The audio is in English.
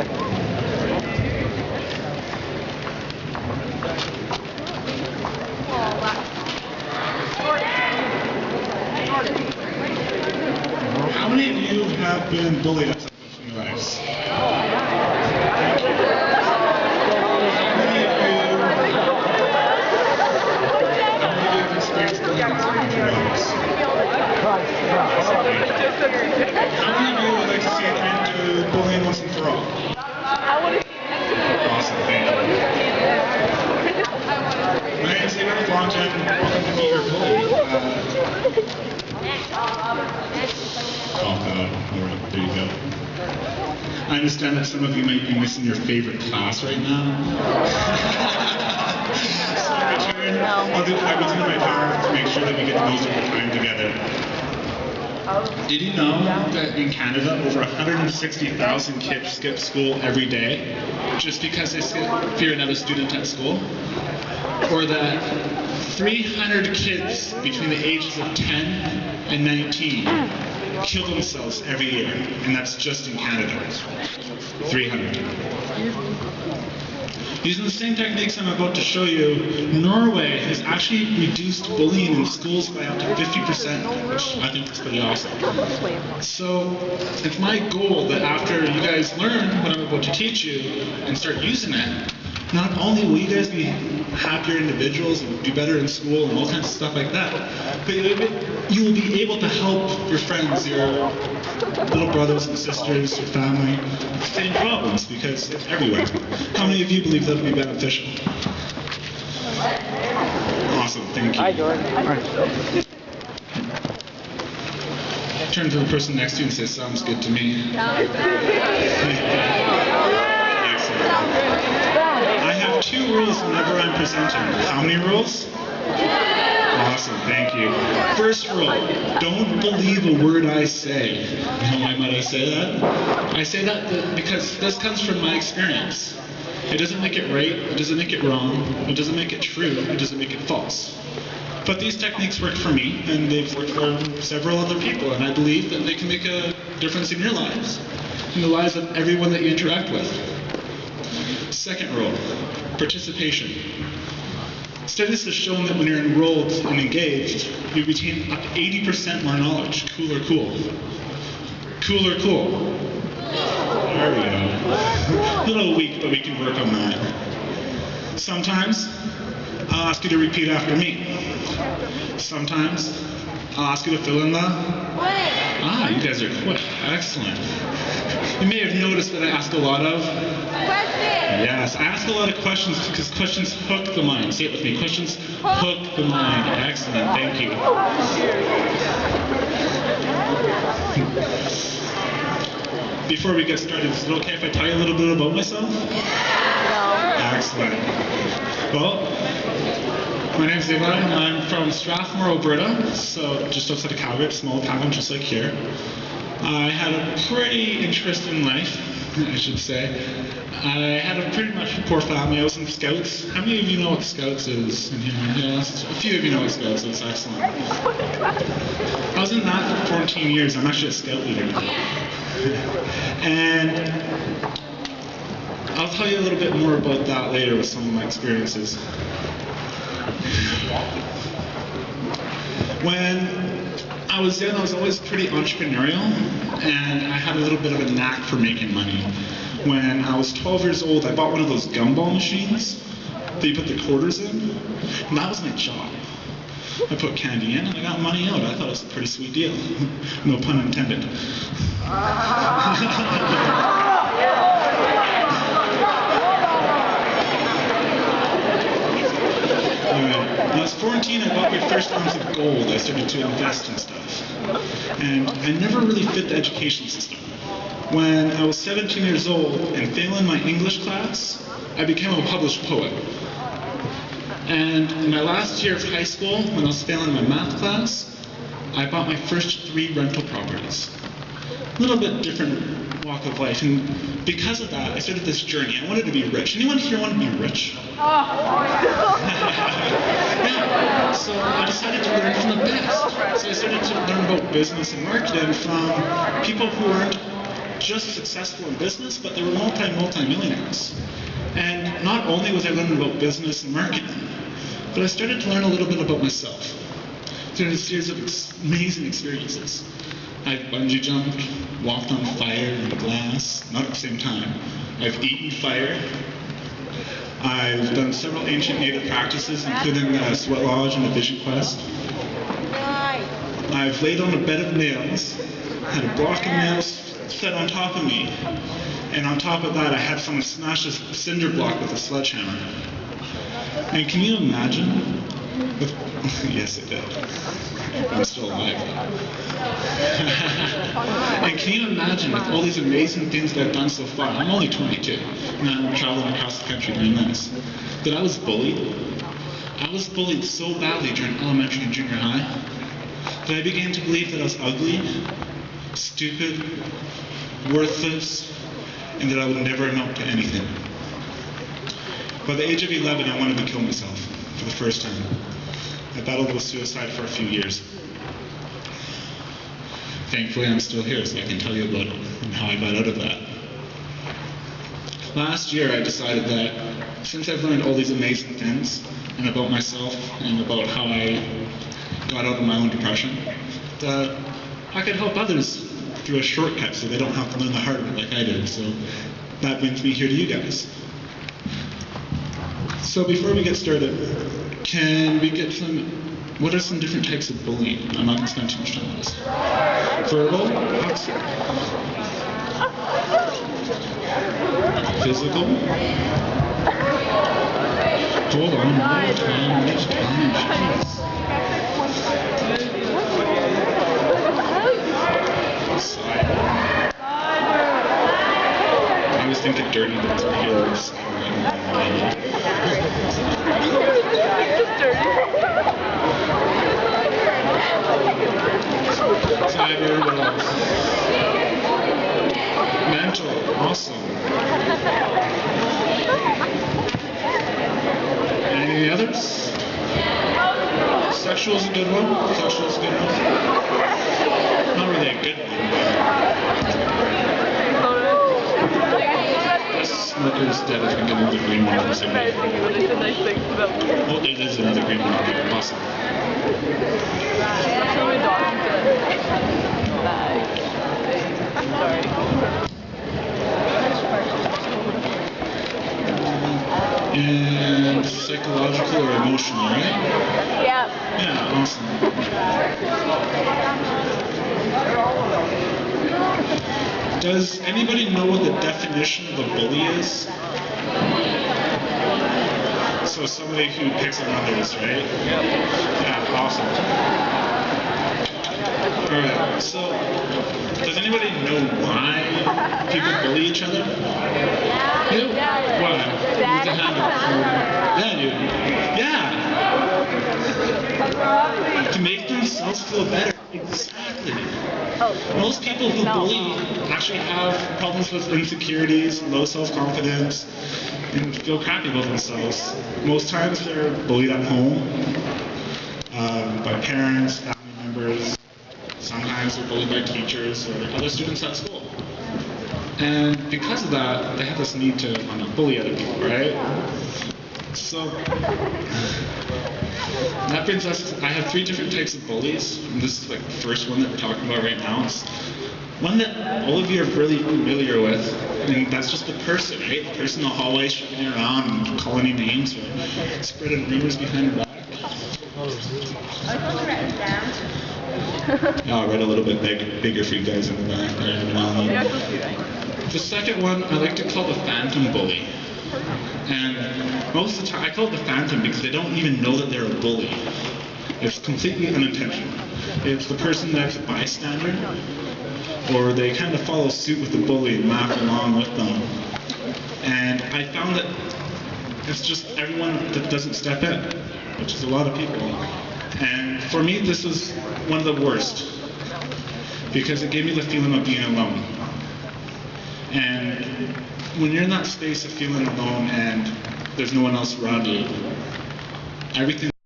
How many of you have been bullied at some point in your lives? How many of you would like to see an end to bullying once and for all? Awesome, thank you. My name is Levi, LaFonte, and welcome to Meet Your Bully. Alright, there you go. I understand that some of you might be missing your favorite class right now. So in return, I'll do everything in my power to make sure that we get the most of our time together. Did you know that in Canada, over 160,000 kids skip school every day just because they fear another student at school? Or that 300 kids between the ages of 10 and 19 kill themselves every year, and that's just in Canada. 300. Using the same techniques I'm about to show you, Norway has actually reduced bullying in schools by up to 50%, which I think is pretty awesome. So it's my goal that after you guys learn what I'm about to teach you and start using it, not only will you guys be happier individuals and do better in school and all kinds of stuff like that, but you will be able to help your friends, your little brothers and sisters, your family, with the same problems, because it's everywhere. How many of you believe that would be beneficial? Awesome, thank you. Hi, Jordan. Turn to the person next to you and say, sounds good to me. I have 2 rules whenever I'm presenting. How many rules? Awesome, thank you. First rule, don't believe a word I say. Why might I say that? I say that because this comes from my experience. It doesn't make it right, it doesn't make it wrong, it doesn't make it true, it doesn't make it false. But these techniques work for me, and they've worked for several other people, and I believe that they can make a difference in your lives, in the lives of everyone that you interact with. Second rule, participation. Studies have shown that when you're enrolled and engaged, you retain up to 80% more knowledge. Cool or cool? Cool or cool? There we go. A little weak, but we can work on that. Sometimes, I'll ask you to repeat after me. Sometimes, I'll ask you to fill in the... you guys are quick. Excellent. You may have noticed that I ask a lot of... Yes, I ask a lot of questions because questions hook the mind. Say it with me. Questions hook the mind. Excellent. Thank you. Before we get started, is it okay if I tell you a little bit about myself? No. Excellent. Well, my name is Levi. I'm from Strathmore, Alberta, so just outside of Calgary, a small town just like here. I had a pretty interesting life, I should say. I had a pretty much poor family. I was in Scouts. How many of you know what Scouts is in here? Yes, a few of you know what Scouts is. Excellent. I was in that for 14 years. I'm actually a Scout leader. And I'll tell you a little bit more about that later with some of my experiences. When I was young, I was always pretty entrepreneurial, and I had a little bit of a knack for making money. When I was 12 years old, I bought one of those gumball machines that you put the quarters in, and that was my job. I put candy in and I got money out. I thought it was a pretty sweet deal. No pun intended. When I was 14, I bought my first ounce of gold. I started to invest in stuff. And I never really fit the education system. When I was 17 years old and failing my English class, I became a published poet. And in my last year of high school, when I was failing my math class, I bought my first 3 rental properties. A little bit different walk of life, and because of that, I started this journey. I wanted to be rich. Anyone here want to be rich? Yeah, so I decided to learn from the best. So I started to learn about business and marketing from people who weren't just successful in business, but they were multi-millionaires. And not only was I learning about business and marketing, but I started to learn a little bit about myself through a series of amazing experiences. I've bungee jumped, walked on fire and glass, not at the same time. I've eaten fire. I've done several ancient native practices, including a sweat lodge and a vision quest. I've laid on a bed of nails, had a block of nails set on top of me, and on top of that I had someone smash a cinder block with a sledgehammer. And can you imagine? Yes, it did. I'm still alive. And can you imagine with all these amazing things that I've done so far? I'm only 22, and I'm traveling across the country doing this. That I was bullied. I was bullied so badly during elementary and junior high that I began to believe that I was ugly, stupid, worthless, and that I would never amount to anything. By the age of 11, I wanted to kill myself for the first time. I battled with suicide for a few years. Thankfully, I'm still here, so I can tell you about it and how I got out of that. Last year, I decided that since I've learned all these amazing things, and about myself, and about how I got out of my own depression, that I could help others through a shortcut so they don't have to learn the hard way like I did. So that brings me here to you guys. So before we get started, can we get what are some different types of bullying? I'm not going to spend too much time on this. Verbal, physical. Hold on, I was thinking dirty, but it's heels. Cyber, mental, awesome. Any others? Sexual's a good one. Sexual's a good one. Not really a good one. This smoker's dead. I think another green one. Oh, there is another green one. Okay, awesome. And psychological or emotional, right? Yeah. Yeah, awesome. Does anybody know what the definition of a bully is? So somebody who picks on others, right? Yeah, awesome. Alright, so does anybody know why people bully each other? Yeah. Why? With the hand up. Yeah, dude. Yeah. To make themselves feel better. Exactly. Most people who bully actually have problems with insecurities, low self-confidence, and feel crappy about themselves. Most times they're bullied at home, by parents, family members. Sometimes they're bullied by teachers or other students at school. And because of that, they have this need to bully other people, right? So that brings us, I have 3 different types of bullies. And this is like the first one that we're talking about right now. It's one that all of you are really familiar with, and that's just the person, right? The person in the hallway shooting around and calling you names or spreading rumors behind your back. I'll write a little bit bigger for you guys in the back there. The second one I like to call the phantom bully. And most of the time, I call it the phantom because they don't even know that they're a bully. It's completely unintentional. It's the person that's a bystander, or they kind of follow suit with the bully and laugh along with them. And I found that it's just everyone that doesn't step in, which is a lot of people. And for me, this was one of the worst, because it gave me the feeling of being alone. And when you're in that space of feeling alone and there's no one else around you, everything